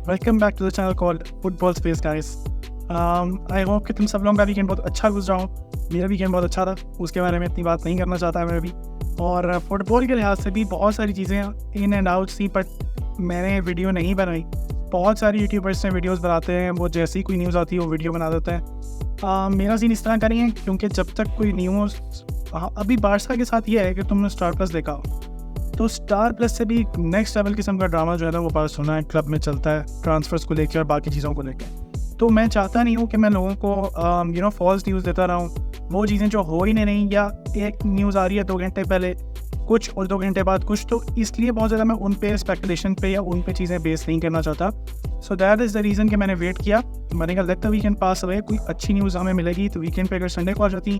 Welcome back to the channel called football space guys. I hope कि तुम सब लोगों का वीकेंड बहुत अच्छा गुजरा हो। मेरा वीकेंड बहुत अच्छा था, उसके बारे में इतनी बात नहीं करना चाहता मैं अभी। और फुटबॉल के लिहाज से भी बहुत सारी चीज़ें इन एंड आउट थी, बट मैंने वीडियो नहीं बनाई। बहुत सारे यूट्यूबर्स ने वीडियोस बनाते हैं, वो जैसी कोई न्यूज़ आती है वो वीडियो बना देते हैं। मेरा सीन इस तरह का नहीं है, क्योंकि जब तक कोई न्यूज़ अभी बारसा के साथ ये है कि तुमने स्टार प्लस देखा हो, तो स्टार प्लस से भी नेक्स्ट लेवल किस्म का ड्रामा जो है ना वो पास सुना है क्लब में चलता है, ट्रांसफर्स को लेकर और बाकी चीज़ों को लेकर। तो मैं चाहता नहीं हूँ कि मैं लोगों को फॉल्स न्यूज़ देता रहूँ। वो चीज़ें जो हो ही नहीं, या एक न्यूज़ आ रही है 2 घंटे पहले कुछ और 2 घंटे बाद कुछ, तो इसलिए बहुत ज़्यादा मैं उन पे स्पेकुलेशन पे या उन पे चीज़ें बेस नहीं करना चाहता। So that is the reason कि मैंने वेट किया। मैंने कहा let the weekend pass away, कोई अच्छी न्यूज़ हमें मिलेगी तो वीकेंड पे अगर संडे को आ जाती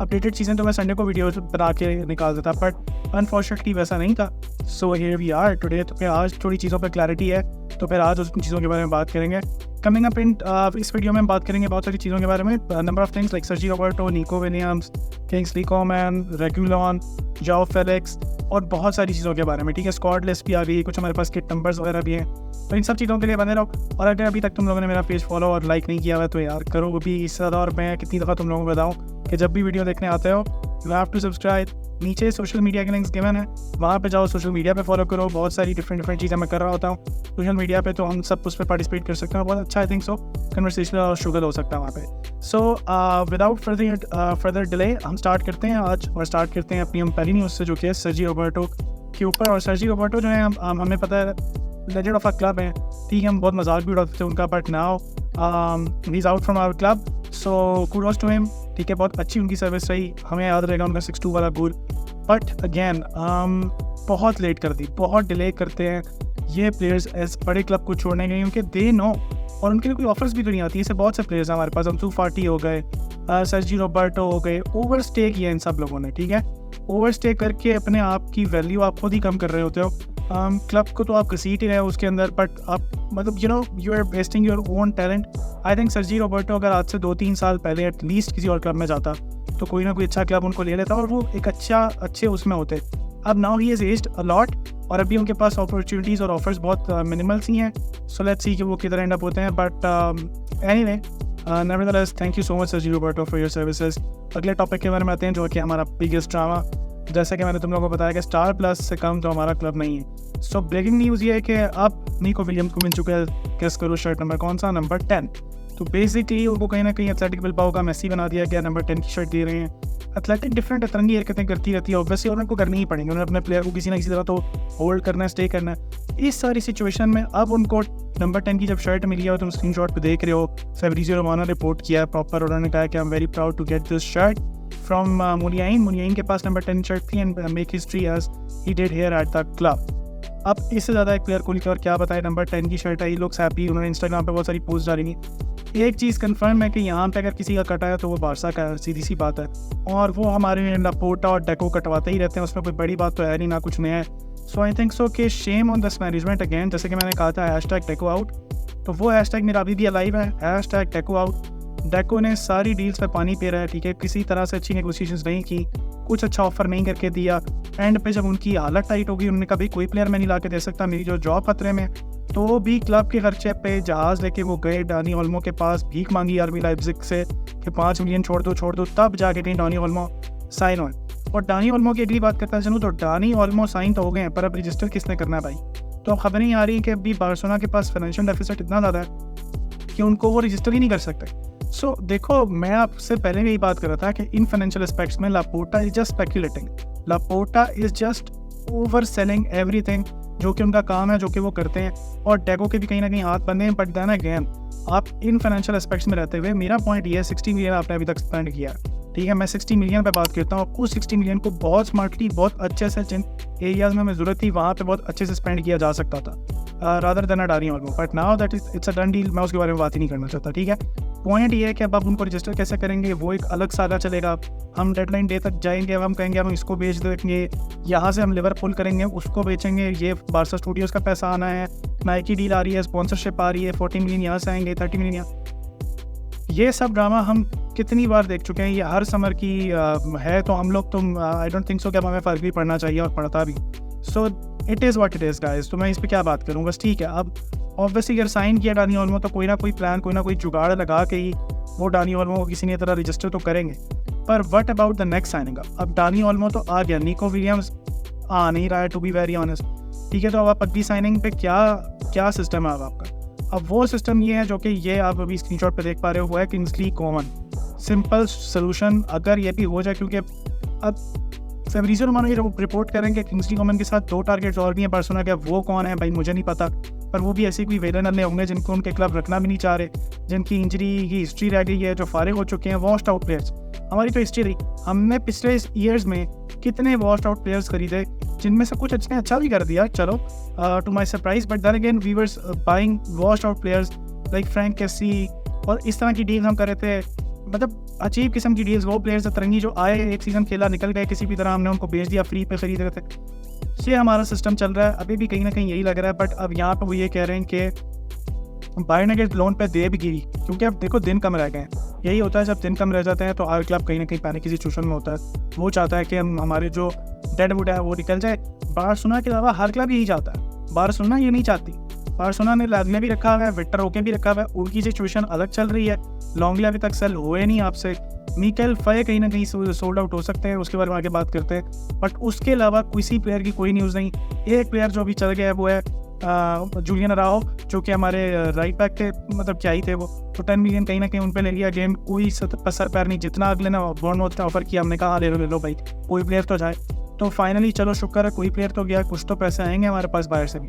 अपडेटेड चीज़ें तो मैं संडे को वीडियो बना के निकाल देता, बट अनफॉर्चुनेटली वैसा नहीं था। So here we are today. तो फिर आज थोड़ी चीज़ों पर क्लैरिटी है, तो फिर आज उस चीज़ों के बारे में बात करेंगे। कमिंग अप इन इस वीडियो में हम बात करेंगे बहुत सारी चीज़ों के बारे में, number of things like Sergi Roberto, Nico Williams, Kingsley Coman, Reguilon, Joao Felix और बहुत सारी चीज़ों के बारे में। ठीक है, स्क्वाड लिस्ट भी आ गई, कुछ हमारे पास किट नंबर्स वगैरह भी हैं, तो इन सब चीज़ों के लिए बने रहो। और अगर अभी तक तुम लोगों ने मेरा पेज फॉलो और लाइक नहीं किया हुआ तो यार करो वो भी इससे ज़्यादा। और मैं कितनी दफ़ा तुम लोगों को बताऊँ कि जब भी वीडियो देखने आते हो यू हैव टू सब्सक्राइब। नीचे सोशल मीडिया के लिंक्स गिवन है, वहाँ पे जाओ, सोशल मीडिया पे फॉलो करो। बहुत सारी डिफरेंट चीज़ें मैं कर रहा होता हूँ सोशल मीडिया पे, तो हम सब उस पर पार्टिसिपेट कर सकते हैं। बहुत अच्छा आई थिंक सो कन्वर्सेशन और शुगर हो सकता है वहाँ पे। सो विदाउट फर्दर डिले हम स्टार्ट करते हैं आज, और स्टार्ट करते हैं अपनी हम पहली न्यूज़ से, जो कि है सर्जी रॉबर्टो के ऊपर। और सर्जी रॉबर्टो जो है हमें पता है लेजेंड ऑफ अ क्लब है, ठीक है, हम बहुत मजाक भी उड़ाते थे उनका, but now he is out from our club, so kudos to him. ठीक है, बहुत अच्छी उनकी सर्विस रही, हमें याद रहेगा उनका 6-2 वाला गोल। बट अगेन बहुत लेट कर दी, बहुत डिले करते हैं ये प्लेयर्स एज बड़े क्लब को छोड़ने के, क्योंकि दे नो, और उनके लिए कोई ऑफर्स भी तो नहीं आती। ऐसे बहुत से प्लेयर्स हैं हमारे पास, अंसू फाटी हो गए, सर्जी रॉबर्टो हो गए, ओवर स्टे किया इन सब लोगों ने। ठीक है, ओवर स्टे करके अपने आप की वैल्यू आप खुद ही कम कर रहे होते हो। क्लब को तो आप घसीट ही रहे हो उसके अंदर, बट आप मतलब you are wasting your own talent. I think Sergi Roberto अगर आज से 2-3 साल पहले एटलीस्ट किसी और क्लब में जाता तो कोई ना कोई अच्छा क्लब उनको ले लेता और वो एक अच्छे उसमें होते। अब now he is aged a lot, और अभी उनके पास अपॉर्चुनिटीज़ और ऑफर्स बहुत मिनिमल सी हैं। सो लेट्स सी कि वो किधर एंड अप होते हैं। But anyway, nevertheless thank you so much Sergi Roberto for your services. अगले टॉपिक के बारे में आते हैं, जो कि हमारा बिगेस्ट ड्रामा। जैसा कि मैंने तुम लोगों को बताया कि स्टार प्लस से कम तो हमारा क्लब नहीं है। सो ब्रेकिंग न्यूज़ ये है कि अब निको विलियम्स को मिल चुका है, गेस करो शर्ट नंबर कौन सा, नंबर 10। तो बेसिकली उनको कहीं ना कहीं एथलेटिक बिल्बाओ का मेसी बना दिया गया, नंबर 10 की शर्ट दे रहे हैं। एथलेटिक डिफरेंट अतरंगी हरकतें करती रहती है ऑब्वियसली, और उनको करनी ही पड़ेंगी। उन्होंने अपने प्लेयर को किसी ना किसी तरह तो होल्ड करना है, स्टे करना है। इस सारी सिचुएशन में अब उनको नंबर 10 की जब शर्ट मिली है, तुम स्क्रीन शॉट पर देख रहे हो, फैब्रिजियो रोमानो ने रिपोर्ट किया है प्रॉपर, उन्होंने कहा कि I am very proud to get this shirt from Muniain के पास नंबर 10 शर्ट थी, and make history as he did here at the club. अब इससे ज़्यादा एक प्लेयर को लेकर और क्या बताए, नंबर 10 की शर्ट है, ही लुक्स हैप्पी। उन्होंने इंस्टाग्राम पे बहुत सारी पोस्ट डाली। एक चीज़ कंफर्म है कि यहाँ पे अगर किसी का कटा है तो वो बारसा का है, सीधी सी बात है। और वो हमारे लापोर्टा और डेको कटवाते ही रहते हैं, उसमें कोई बड़ी बात तो है नहीं, ना कुछ नया है। सो आई थिंक सो कि shame on this management again. जैसे कि मैंने कहा था हैशटैग डेको आउट, तो वो हैशटैग मेरा अभी भी अलाइव है, हैशटैग डेको आउट। डेको ने सारी डील्स पे पानी पी रहा है, ठीक है, किसी तरह से अच्छी नेगोशिएशंस नहीं की, कुछ अच्छा ऑफर नहीं करके दिया। एंड पे जब उनकी हालत टाइट होगी, उन्होंने कहा भाई कोई प्लेयर मैं नहीं ला के दे सकता, मेरी जो जॉब खतरे में, तो भी क्लब के खर्चे पे जहाज़ लेके वो गए डानी ओल्मो के पास, भीख मांगी आरबी लाइप्जिग से कि 5 मिलियन छोड़ दो, तब जाके कहीं डानी ओल्मो साइन हुए। और डानी ओल्मो की अगली बात करता चलूँ तो डानी ओल्मो साइन तो हो गए हैं, पर अब रजिस्टर किसने करना है भाई? तो अब खबरें आ रही है कि अभी बार्सिलोना के पास फाइनेंशियल डेफिसिट इतना ज़्यादा है कि उनको वो रजिस्टर ही नहीं कर सकते। सो देखो, मैं आपसे पहले भी यही बात कर रहा था कि इन फाइनेंशियल एस्पेक्ट्स में Laporta is just speculating, Laporta is just over selling everything, जो कि उनका काम है, जो कि वो करते हैं। और डेको के भी कहीं ना कहीं हाथ बंदे हैं। बट देन अगेन, आप इन फाइनेंशियल एस्पेक्ट्स में रहते हुए, मेरा पॉइंट ये है 60 मिलियन आपने अभी तक स्पेंड किया, ठीक है, मैं 60 मिलियन पे बात करता हूँ। उस 60 मिलियन को बहुत स्मार्टली, बहुत अच्छे से, जिन एरियाज में हमें ज़रूरत थी वहाँ पे बहुत अच्छे से स्पेंड किया जा सकता था, rather than Dani Olmo. But now that it's a done deal, मैं उसके बारे में बात ही नहीं करना चाहता। ठीक है, पॉइंट ये है कि अब आप उनको रजिस्टर कैसे करेंगे, वो एक अलग सागा चलेगा। हम डेडलाइन डे तक जाएंगे, अब हम कहेंगे हम इसको बेच देंगे, यहाँ से हम लिवरपूल करेंगे, उसको बेचेंगे, ये बारसा स्टूडियोज़ का पैसा आना है, नाइकी डील आ रही है, स्पॉन्सरशिप आ रही है, 40 मिलियन यहाँ से आएंगे, 30 मिलियन यहाँ। ये सब ड्रामा हम कितनी बार देख चुके हैं, ये हर समर की है। तो हम लोग, तुम आई डोंट थिंक सो कि अब हमें फ़र्क भी पड़ना चाहिए, और पड़ता भी। So it is what it is guys. तो मैं इस पर क्या बात करूँ, बस ठीक है। अब ऑब्वियसली अगर साइन किया डानी ओल्मो तो कोई ना कोई प्लान, कोई ना कोई जुगाड़ लगा के ही वो डानी ओल्मो को किसी ने तरह रजिस्टर तो करेंगे। पर what about the next signing? अब डानी ओल्मो तो आ गया, निको विलियम्स आ नहीं रहा है टू बी वेरी ऑनेस्ट, ठीक है। तो अब आप अगली साइनिंग पे क्या सिस्टम है अब आपका? अब वो सिस्टम ये है जो कि ये आप अभी स्क्रीनशॉट पे देख पा रहे हो, वो है किंग्सली कोमन। सिंपल सोल्यूशन अगर ये भी हो जाए, क्योंकि अब फेब्रिज़ियो रोमानो ये रिपोर्ट करेंगे किंग्सली कोमन के साथ 2 टारगेट्स और भी हैं बार्सिलोना के। वो कौन है भाई मुझे नहीं पता, पर वो भी ऐसे कोई वेलन नल्ले होंगे जिनको उनके क्लब रखना भी नहीं चाह रहे, जिनकी इंजरी की हिस्ट्री रह गई है, जो फारिग हो चुके हैं, वॉश्ड आउट प्लेयर्स। हमारी तो हिस्ट्री रही, हमने पिछले ईयर्स में कितने वॉश्ड आउट प्लेयर्स खरीदे, जिनमें से कुछ अच्छे अच्छा भी कर दिया, चलो to my surprise, but then again we were buying washed out players like Franck Kessie, और इस तरह की डील हम कर रहे थे। मतलब अजीब किस्म की डील्स। वो प्लेयर्स तरंगी जो आए, एक सीज़न खेला, निकल गए, किसी भी तरह हमने उनको बेच दिया, फ्री पे खरीद रहे थे। ये हमारा सिस्टम चल रहा है अभी भी, कहीं ना कहीं यही लग रहा है। बट अब यहाँ पे वो ये कह रहे हैं कि बायर्न अगर लोन पे दे भी गई, क्योंकि अब देखो दिन कम रह गए हैं। यही होता है जब दिन कम रह जाते हैं तो हर क्लब कहीं ना कहीं पैनिक की सिचुएशन में होता है। वो चाहता है कि हमारे जो डेडवुड है वो निकल जाए। बार्सिलोना के अलावा हर क्लब यही चाहता है, बार्सिलोना ये नहीं चाहती। बार्सिलोना ने लाजले भी रखा हुआ है, विक्टर ओके भी रखा हुआ है, उनकी सिचुएशन अलग चल रही है। लॉन्गले अभी तक सेल हुए नहीं आपसे। मिकेल फे कहीं ना कहीं सोल्ड आउट हो सकते हैं, उसके बारे में आगे बात करते हैं। बट उसके अलावा किसी प्लेयर की कोई न्यूज़ नहीं। एक प्लेयर जो अभी चल गया है वो है जूलियन अराओ, जो कि हमारे राइट बैक थे, मतलब क्या ही थे वो। तो 10 मिलियन कहीं ना कहीं उन पे ले लिया। गेम कोई सर पैर नहीं, जितना अगले ना बॉर्नमouth ने ऑफर किया, हमने कहा ले लो भाई, कोई प्लेयर तो जाए। तो फाइनली चलो शुक्र है कोई प्लेयर तो गया, कुछ तो पैसे आएंगे हमारे पास बाहर से भी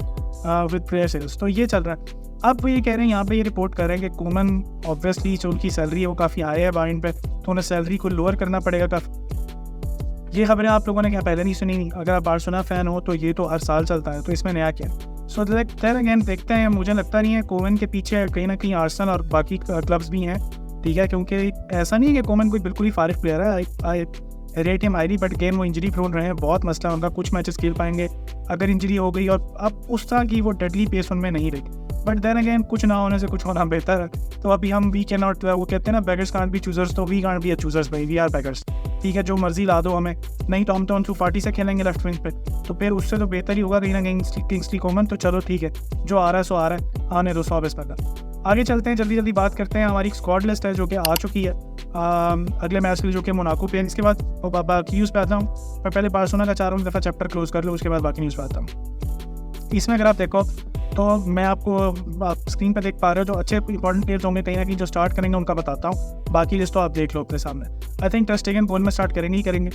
विद प्लेयर सेल्स। तो ये चल रहा है। अब वो ये कह रहे हैं, यहाँ पे ये रिपोर्ट कर रहे हैं कि कोमन ऑब्वियसली जो उनकी सैलरी है वो काफ़ी हाई है बायर्न पे, तो उन्हें सैलरी को लोअर करना पड़ेगा काफ़ी। ये खबरें आप लोगों ने क्या पहले नहीं सुनी? अगर आप बार्सिलोना फ़ैन हो तो ये तो हर साल चलता है, तो इसमें नया क्या? सो देन अगेन देखते हैं। मुझे लगता नहीं है कोमन के पीछे कहीं ना कहीं आर्सेनल और बाकी क्लब्स भी हैं, ठीक है, क्योंकि ऐसा नहीं है कि कोमन कोई बिल्कुल ही फारिग प्लेयर है। आई rate him highly, but game वो इंजरी प्रोन रहे हैं, बहुत मसला उनका, कुछ मैचेस खेल पाएंगे अगर इंजरी हो गई, और अब उस तरह की वो डेडली पेस उनमें नहीं रही। बट देन अगेन कुछ ना होने से कुछ होना बेहतर है। तो अभी हम वी कैन नॉट, वो कहते हैं ना बेगर्स कांट बी चूजर्स, तो वी कांट बी चूजर्स भाई, वी आर बेगर्स, ठीक है। जो मर्जी ला दो हमें, नहीं तो हम तो अंसू फाटी से खेलेंगे लेफ्ट विंग पे, तो फिर उससे तो बेहतर ही होगा कहीं ना कहीं किंग्सली कोमन। तो चलो ठीक है, जो आ रहा है सो आ रहा है, आने दो 100 का। आगे चलते हैं, जल्दी बात करते हैं। हमारी स्क्वाड लिस्ट है जो कि आ चुकी है अगले मैच के लिए, जो कि मोनाको पे है। इसके बाद बाकी न्यूज़ पे आता हूँ, पर पहले बार्सिलोना का 4 दफ़ा चैप्टर क्लोज कर लो, उसके बाद बाकी न्यूज़ पे आता हूँ। इसमें अगर आप देखो तो मैं आपको स्क्रीन पर देख पा रहे हो जो अच्छे इंपॉर्टेंट प्लेयर्स होंगे कहीं ना कहीं जो स्टार्ट करेंगे उनका बताता हूँ। बाकी लिस्ट तो आप देख लो अपने सामने। आई थिंक टर स्टेगन गोल में स्टार्ट करेंगे ही करेंगे।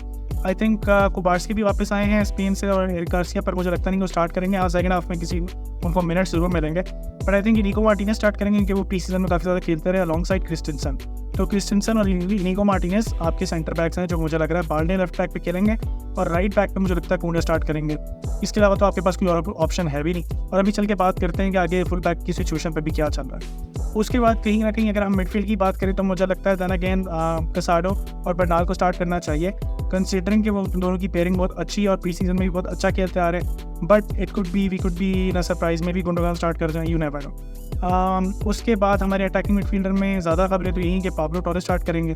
आई थिंक कुबार्स्की भी वापस आए हैं स्पेन से, और एरिक गार्सिया, पर मुझे लगता नहीं वो स्टार्ट करेंगे। आज सेकंड हाफ में किसी उनको मिनट जरूर मिलेंगे, बट आई थिंक निको मार्टिनेज स्टार्ट करेंगे क्योंकि वो प्री सीजन में काफ़ी ज़्यादा खेलते रहे अलॉन्ग साइड क्रिस्टेंसन। तो क्रिस्टेंसन और निको मार्टिनेज आपके सेंटर बैक्स हैं, जो मुझे लग रहा है बाल्डे लेफ्ट बैक पे खेलेंगे, और राइट बैक पे मुझे लगता है कोंडे स्टार्ट करेंगे। इसके अलावा तो आपके पास कोई और ऑप्शन है भी नहीं। और अभी चल के बात करते हैं कि आगे फुल बैक की सिचुएशन पे भी क्या चल रहा है। उसके बाद कहीं ना कहीं अगर हम मिडफील्ड की बात करें तो मुझे लगता है देन अगेन कसाडो और बर्नाल को स्टार्ट करना चाहिए, कंसीडरिंग कि वो दोनों की पेयरिंग बहुत अच्छी है और प्री सीजन में भी बहुत अच्छा खेलते आ रहे हैं। बट वी कुड बी ना सरप्राइज में भी गुंडोगान स्टार्ट कर जाए, यू नेवर नो। उसके बाद हमारे अटैकिंग मिडफील्डर में ज़्यादा खबरें तो यही कि पाब्लो टोरेस स्टार्ट करेंगे।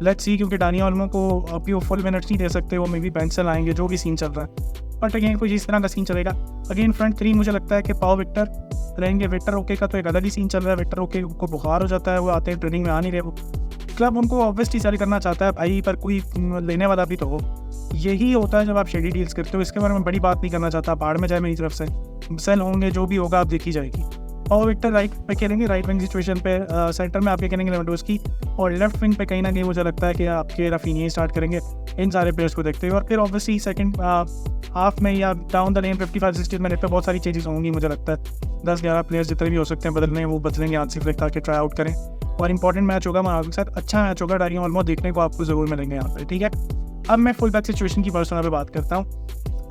लेट्स सी, क्योंकि डानी ओल्मो को अभी वो फुल मिनट्स नहीं दे सकते, वो मे भी बेंच से लाएंगे, जो भी सीन चल रहा है। बट अगेन कुछ इस तरह का सीन चलेगा। अगेन फ्रंट 3 मुझे लगता है कि पाओ विक्टर रहेंगे। विक्टर ओके का तो एक अलग ही सीन चल रहा है। विक्टर ओके को बुखार हो जाता है, वो आते हैं ट्रेनिंग में आ नहीं रहे। वो क्लब उनको ऑब्वियसली सेल करना चाहता है भाई, पर कोई लेने वाला भी तो हो। यही होता है जब आप शेडी डील्स करते हो। इसके बारे में बड़ी बात नहीं करना चाहता, बाहर में जाए मेरी तरफ से, सेल होंगे, जो भी होगा आप देखी जाएगी। और विक्टर राइट पे खेलेंगे, राइट विंग सिचुएशन पे। सेंटर में आपके खेलेंगे लेवेंडोव्स्की, और लेफ्ट विंग पे कहीं ना कहीं मुझे लगता है कि आपके राफिनिया स्टार्ट करेंगे इन सारे प्लेयर्स को देखते हुए। और फिर ऑब्वियसली सेकंड हाफ में या डाउन द लेन 55-60 मिनट पे बहुत सारी चेंजेस होंगी। मुझे लगता है 10-11 प्लेयर्स जितने भी हो सकते हैं बदलने, वो बदलेंगे आंसर फ्लिक ताकि ट्राई आउट करें। और इंपॉर्टेंट मैच होगा मोनाको के साथ, अच्छा मैच होगा। डानी ओल्मो देखने को आपको ज़रूर मिलेंगे यहाँ पे, ठीक है। अब मैं फुल बैक सिचुएशन की बार्सिलोना पे बात करता हूँ।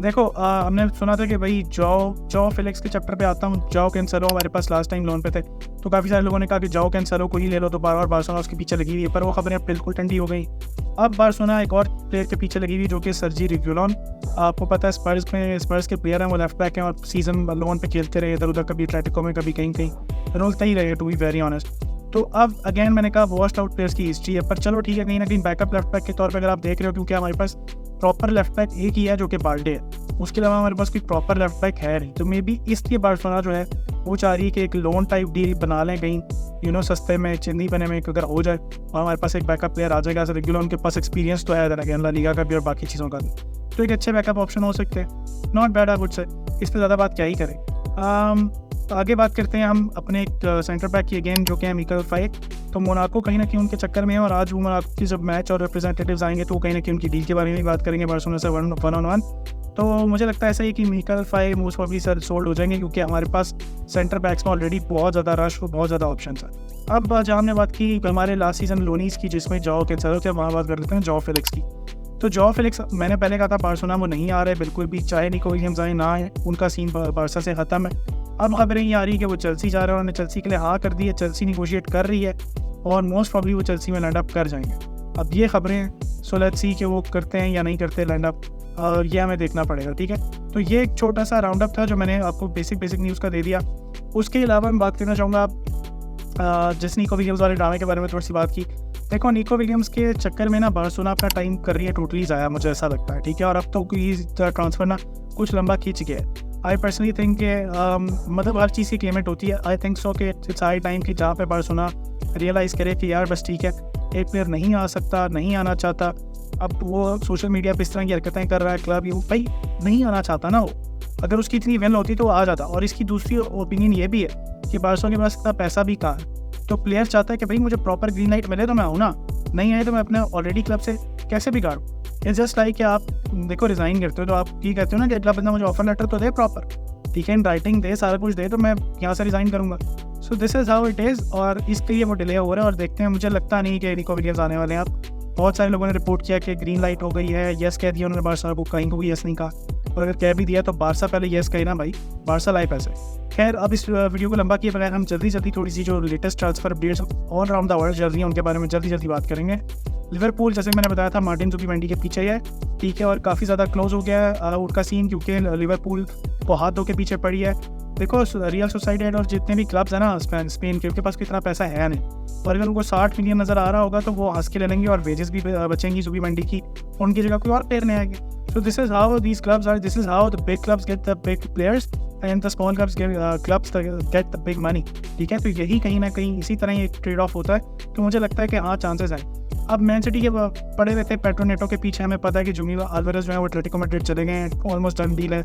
देखो हमने सुना था कि भाई जाओ फेलिक्स के चैप्टर पे आता हूँ। जाओ कैंसेलो हमारे पास लास्ट टाइम लोन पे थे, तो काफ़ी सारे लोगों ने कहा कि जाओ कैंसेलो को ही ले लो, तो बार बार बार्सिलोना उसके पीछे लगी हुई है, पर वो खबरें बिल्कुल ठंडी हो गई। अब बार्सिलोना एक और प्लेयर के पीछे लगी हुई जो कि सर्जी रेगुलोन। आपको पता है स्पर्स के प्लेयर हैं, वो लेफ्ट बैक हैं और सीजन लोन पे खेलते रहे इधर उधर, कभी एटलेटिको में कभी कहीं रोलते ही रहे, टू बी वेरी ऑनेस्ट। तो अब अगेन मैंने कहा वॉस्ट आउट प्लेयर्स की हिस्ट्री है, पर चलो ठीक है, कहीं ना कहीं बैकअप लेफ्ट बैक के तौर पे अगर आप देख रहे हो, क्योंकि हमारे पास प्रॉपर लेफ्ट बैक एक ही है जो कि बाल्डे है, उसके अलावा हमारे पास कोई प्रॉपर लेफ्ट बैक है नहीं। तो मे बी इसलिए बार्सिलोना जो है वो चाह रही है कि एक लोन टाइप डील बना लें कहीं सस्ते में चिन्नी बने में अगर हो जाए और हमारे पास एक बैकअप प्लेयर आ जाएगा एज रेगुलर, उनके पास एक्सपीरियंस तो है ला लीगा का भी और बाकी चीज़ों का भी, तो एक अच्छे बैकअप ऑप्शन हो सकते हैं। Not bad I would say, इस पर ज़्यादा बात क्या ही करें। आगे बात करते हैं हम अपने एक सेंटर बैक की अगेन जो कि है मिकाइल फाइक। तो मोनाको कहीं ना कहीं उनके चक्कर में है और आज वो मोनाको की जब मैच और रिप्रेजेंटेटिव्स आएंगे तो कहीं ना कहीं उनकी डील के बारे में बात करेंगे बार्सिलोना से 1-on-1। तो मुझे लगता है ऐसा ही कि मिकाइल फाइक मोस्ट प्रॉब्ली सर सोल्ड हो जाएंगे क्योंकि हमारे पास सेंटर बैक्स में ऑलरेडी बहुत ज़्यादा रश और बहुत ज़्यादा ऑप्शन है। अब जहाँ हमने बात की हमारे लास्ट सीजन लोनीस की जिसमें जॉ के चलो थे, वहाँ बात कर लेते हैं जॉ फिलिक्स की। तो जॉ फिलिक्स मैंने पहले कहा था बार्सिलोना वो नहीं आ रहे बिल्कुल भी, चाहे निको विलियम्स आए ना आए, उनका सीन बार्सा से ख़त्म है। अब खबरें ये आ रही है कि वो चेल्सी जा रहे हैं, उन्होंने चेल्सी के लिए हाँ कर दी है, चेल्सी निगोशिएट कर रही है और मोस्ट प्रॉब्ली वो चेल्सी में लैंड अप कर जाएंगे। अब ये खबरें हैं, सो लेट्स सी कि वो करते हैं या नहीं करते लैंड अप, और ये हमें देखना पड़ेगा, ठीक है। तो ये एक छोटा सा राउंड अप था जो मैंने आपको बेसिक न्यूज़ का दे दिया। उसके अलावा मैं बात करना चाहूँगा जिस निको विलियम्स वाले ड्रामे के बारे में थोड़ी सी बात की। देखो निको विलियम्स के चक्कर में ना बार्सिलोना अपना टाइम कर रही है टोटली ज़ाया, मुझे ऐसा लगता है, ठीक है। और अब तो कोई ट्रांसफ़र ना कुछ लंबा खींच गया है। आई पर्सनली थिंक के मतलब हर चीज़ की क्लेमेंट होती है। आई थिंक सो कि इट्स हाई टाइम की जहाँ पे बार्सिलोना रियलाइज़ करे कि यार बस ठीक है, एक प्लेयर नहीं आ सकता, नहीं आना चाहता। अब वो सोशल मीडिया पर इस तरह की हरकतें कर रहा है क्लब, ये भाई नहीं आना चाहता ना वो, अगर उसकी इतनी वेल होती तो आ जाता। और इसकी दूसरी ओपिनियन ये भी है कि बार्सिलोना के पास इतना पैसा भी कहाँ है, तो प्लेयर चाहता है कि भाई मुझे प्रॉपर ग्रीन लाइट मिले तो मैं आऊँ ना, नहीं आए तो मैं अपने ऑलरेडी क्लब से कैसे बिगाड़ूँ। इट्स जस्ट लाइक कि आप देखो रिज़ाइन करते हो तो आप ये कहते हो ना कि अगला बंदा मुझे ऑफर लेटर तो दे प्रॉपर, ठीक है, इन राइटिंग दे, सारा कुछ दे, तो मैं यहाँ से रिज़ाइन करूँगा। So this is how it is, और इसके लिए वो डिले हो रहा है। और देखते हैं, मुझे लगता नहीं कि निको विलियम्स आने वाले हैं। अब बहुत सारे लोगों ने रिपोर्ट किया कि ग्रीन लाइट हो गई है, येस कह दिया उन्होंने बार्सा को, कहीं को भी येस नहीं कहा, और अगर कह भी दिया तो बार्सा पहले येस कहे ना भाई, बार्सा लाइफ ऐसे। खैर अब इस वीडियो को लंबा किए बगैर हम जल्दी थोड़ी सी जो latest transfer updates all around the world चल रही हैं उनके बारे में जल्दी बात करेंगे। लिवरपूल जैसे मैंने बताया था मार्टिन जुबिमेंडी के पीछे है, ठीक है, और काफ़ी ज़्यादा क्लोज हो गया है उनका सीन, क्योंकि लिवरपूल को हाथ धो के पीछे पड़ी है। देखो रियल सोसाइटी और जितने भी क्लब्स हैं ना स्पेन के, उनके पास इतना पैसा है नहीं, और अगर उनको 60 मिलियन नज़र आ रहा होगा तो वो हंस के ले लेंगे और वेजेस भी बचेंगी जुबिमेंडी की, उनकी जगह कोई और प्लेयर नहीं आएंगे। So this is how these clubs are. This is how the big clubs get the big players and the small clubs get the big money. ठीक है, तो यही कहीं ना कहीं इसी तरह एक ट्रेड ऑफ होता है। तो मुझे लगता है कि हाँ चांसेस हैं। अब मैन सिटी के पड़े हुए थे पेड्रो नेटो के पीछे, हमें पता है कि जुनिलो अल्वारेज जो है वो एटलेटिको मैड्रिड चले गए हैं, ऑलमोस्ट डन डील है।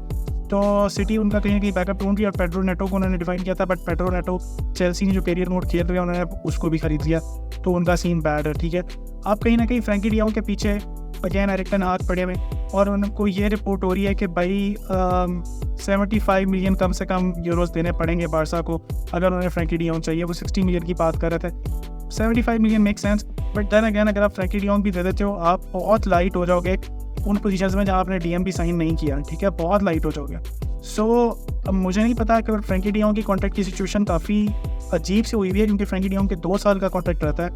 तो सिटी उनका कहीं ना कहीं बैकअप ढूंढ रही है और पेड्रो नेटो को उन्होंने डिफाइन किया था, बट पेड्रो नेटो चेल्सी ने जो कैरियर मोड खेल रहे हैं उन्होंने उसको भी खरीद लिया, तो उनका सीन बैड है, ठीक है। अब कहीं ना कहीं फ्रैंकी डियोंग के पीछे अगेन एरिक टेन हाथ पड़े हुए, और उनको ये रिपोर्ट हो रही है कि भाई 75 मिलियन कम से कम यूरोस देने पड़ेंगे बार्सा को अगर उन्हें फ्रैंकी डियोंग चाहिए। वो 60 मिलियन की बात कर रहे थे। 75 million make sense, but then again अगर आप फ्रैंकी डियोंग भी दे देते हो आप बहुत लाइट हो जाओगे उन पोजीशंस में जहाँ आपने डीएम भी साइन नहीं किया, ठीक है, बहुत लाइट हो जाओगे। सो अब मुझे नहीं पता कि फ्रैंकी डियोंग की कॉन्ट्रैक्ट की सिचुएशन काफ़ी अजीब सी हुई हुई है, क्योंकि फ्रैंकी डियोंग के 2 साल का कॉन्ट्रैक्ट रहता है,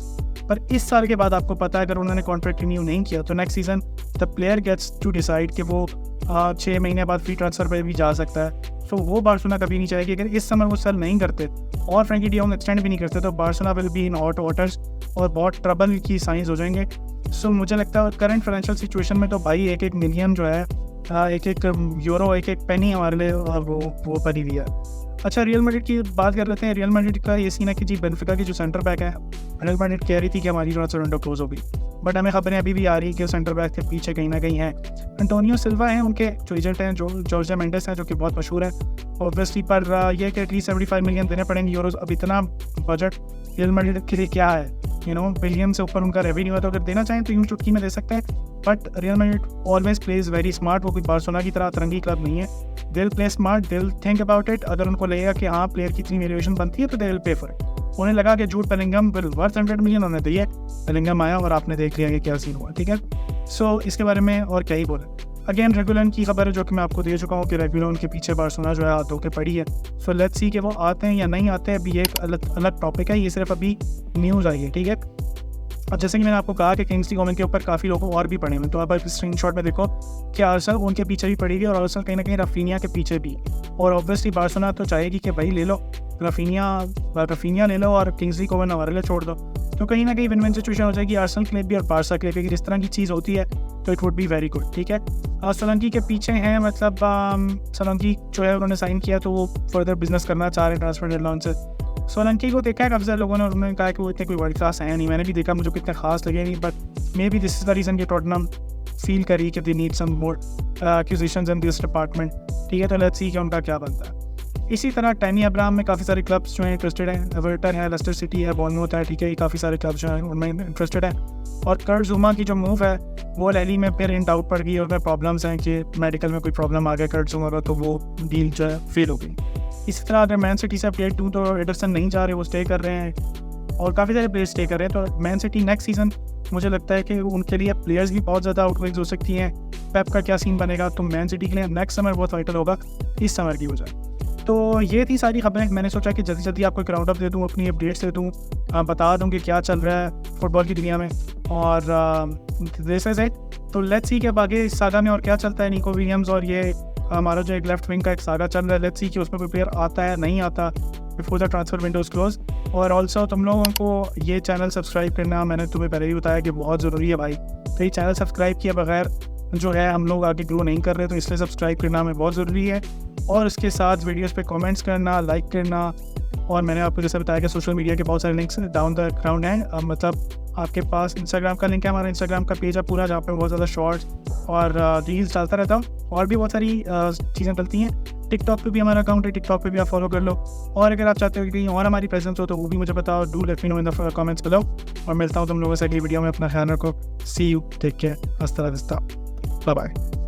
पर इस साल के बाद आपको पता है अगर उन्होंने कॉन्ट्रैक्ट रिन्यू नहीं किया तो next season the player gets to decide कि वो 6 महीने बाद फ्री ट्रांसफर पे भी जा सकता है। तो वो बार्सिलोना कभी नहीं चाहेगी। अगर इस समय वो सेल नहीं करते और फ्रैंकी डियोंग एक्सटेंड भी नहीं करते तो Barcelona will be in hot waters और बहुत ट्रबल की साइंस हो जाएंगे। सो मुझे लगता है करंट फाइनेंशियल सिचुएशन में तो भाई 1-1 मिलियन जो है, 1-1 यूरो, 1-1 पेनी हमारे लिए वो बनी हुई है। अच्छा, रियल मैड्रिड की बात कर लेते हैं। रियल मैड्रिड का ये सीन है कि जी बेनफिका की जो सेंटर बैक है, रियल मैड्रिड कह रही थी कि हमारी ट्रांसफर विंडो क्लोज होगी, बट हमें खबरें अभी भी आ रही है कि सेंटर बैक के पीछे कहीं ना कहीं हैं एंटोनियो सिल्वा हैं, उनके जो एजेंट हैं, जो जॉर्जिया मेंडेस हैं, जो कि बहुत मशहूर है ऑब्वियसली, पर यह कि एटलीस्ट 75 मिलियन देने पड़ेंगे यूरोज। अब इतना बजट रियल मैड्रिड के लिए क्या है, बिलियन से ऊपर उनका रेवेन्यू है, तो अगर देना चाहें तो यूं चुटकी में दे सकते हैं, but real Madrid always plays very smart. वो कोई बार्सिलोना की तरह अतरंगी क्लब नहीं है, they will play smart, they will think about it. अगर उनको लगेगा कि हाँ प्लेयर की इतनी वैल्यूएशन बनती है तो they will pay for it. उन्हें लगा कि Jude Bellingham will worth 100 million, उन्होंने दिए, बेलिंगम आया और आपने देख लिया कि क्या सीन हुआ, ठीक है। सो इसके बारे में और क्या ही बोले। अगेन रेगुलन की खबर है जो कि मैं आपको दे चुका हूँ कि रेगुलन के पीछे बार्सिलोना जो है हाथ धोके पड़ी है। सो लेट्स सी कि वो आते हैं या नहीं आते हैं, अभी एक अलग टॉपिक है, ये सिर्फ अभी न्यूज़ आई है, ठीक है। अब जैसे कि मैंने आपको कहा कि किंग्सली कोमन के ऊपर काफ़ी लोगों और भी पड़े हुए, तो आप स्क्रीनशॉट में देखो कि आर्सेनल उनके पीछे भी पड़ी हुई और आर्सेनल कहीं ना कहीं राफिनिया के पीछे भी, और ऑब्वियसली बार्सिलोना तो चाहेगी कि भाई ले लो राफिनिया ले लो और किंग्सली कोमन हमारे लिए छोड़ दो, तो कहीं ना कहीं विन विन सिचुएशन हो जाएगी आर्सेनल के लिए भी और बार्सा के लिए। अगर इस तरह की चीज़ होती है तो it would be very good. ठीक है, सोलंकी के पीछे हैं, मतलब सोलंकी जो है उन्होंने साइन किया तो वो फर्दर बिजनेस करना चाह रहे हैं ट्रांसफर डेडलाइन से। सोलंकी को देखा है काफ़ी सारे लोगों ने, उन्होंने कहा कि वो इतने कोई वर्ल्ड क्लास है नहीं, मैंने भी देखा, मुझे कितना खास लगे नहीं, but may be this is the reason कि टॉटनहम फील करी कि they need some more acquisitions in this department. ठीक है, तो लेट्स सी कि उनका क्या बनता है। इसी तरह टैनी अब्राहम में काफ़ी सारे क्लब्स जो हैं इंटरेस्टेड हैं, एवर्टन है, लेस्टर सिटी है, बॉर्नमूथ है। ठीक है, ये काफ़ी सारे क्लब्स जो हैं उनमें इंटरेस्टेड हैं। और कर्ट ज़ुमा की जो मूव है वो अल में फिर इन डाउट पड़ गई और उसमें प्रॉब्लम्स हैं कि मेडिकल में कोई प्रॉब्लम आ गया कर्ट ज़ुमा का, तो वो डील जो है फेल हो गई। इसी तरह अगर मैन सिटी से अपडेट दूँ तो एडरसन नहीं जा रहे, वो स्टे कर रहे हैं और काफ़ी सारे प्लेयर्स स्टे कर रहे हैं। तो मैन सिटी नेक्स्ट सीज़न मुझे लगता है कि उनके लिए प्लेयर्स भी बहुत ज़्यादा आउटगोइंग्स हो सकती हैं। पेप का क्या सीन बनेगा, तो मैन सिटी के लिए नेक्स्ट समर बहुत वाइटल होगा इस समर की वजह। तो ये थी सारी खबरें। मैंने सोचा कि जल्दी जल्दी आपको एक राउंड अप दे दूँ, अपनी अपडेट्स दे दूँ, बता दूँ कि क्या चल रहा है फुटबॉल की दुनिया में। और दिस इज़ इट। तो लेट्स सी कि अब आगे इस सागा में और क्या चलता है। निको विलियम्स और ये हमारा जो एक लेफ्ट विंग का एक सागा चल रहा है, लेट्स सी कि उसमें कोई प्लेयर आता है नहीं आता before the transfer Windows close. और ऑल्सो तुम लोगों को ये चैनल सब्सक्राइब करना, मैंने तुम्हें पहले भी बताया कि बहुत ज़रूरी है भाई। तो ये चैनल सब्सक्राइब किए बगैर जो है हम लोग आगे ग्रो नहीं कर रहे, तो इसलिए सब्सक्राइब करना हमें बहुत ज़रूरी है। और उसके साथ वीडियोस पे कमेंट्स करना, लाइक करना। और मैंने आपको जैसे बताया कि सोशल मीडिया के बहुत सारे लिंक्स डाउन द ग्राउंड हैं। मतलब आपके पास इंस्टाग्राम का लिंक है, हमारा इंस्टाग्राम का पेज है पूरा, जहाँ पे बहुत ज़्यादा शॉर्ट्स और रील्स डालता रहता हूँ और भी बहुत सारी चीज़ें डलती हैं। टिकटॉक पे भी हमारा अकाउंट है, टिकटॉक पे भी आप फॉलो कर लो। और अगर आप चाहते हो कि कहीं और हमारी प्रेजेंस हो तो वो भी मुझे बताओ, do let me know in the comments below. और मिलता हूँ तुम लोगों से अगली वीडियो में। अपना ख्याल रखो, सी यू, टेक केयर, हस्ता, बाय बाय।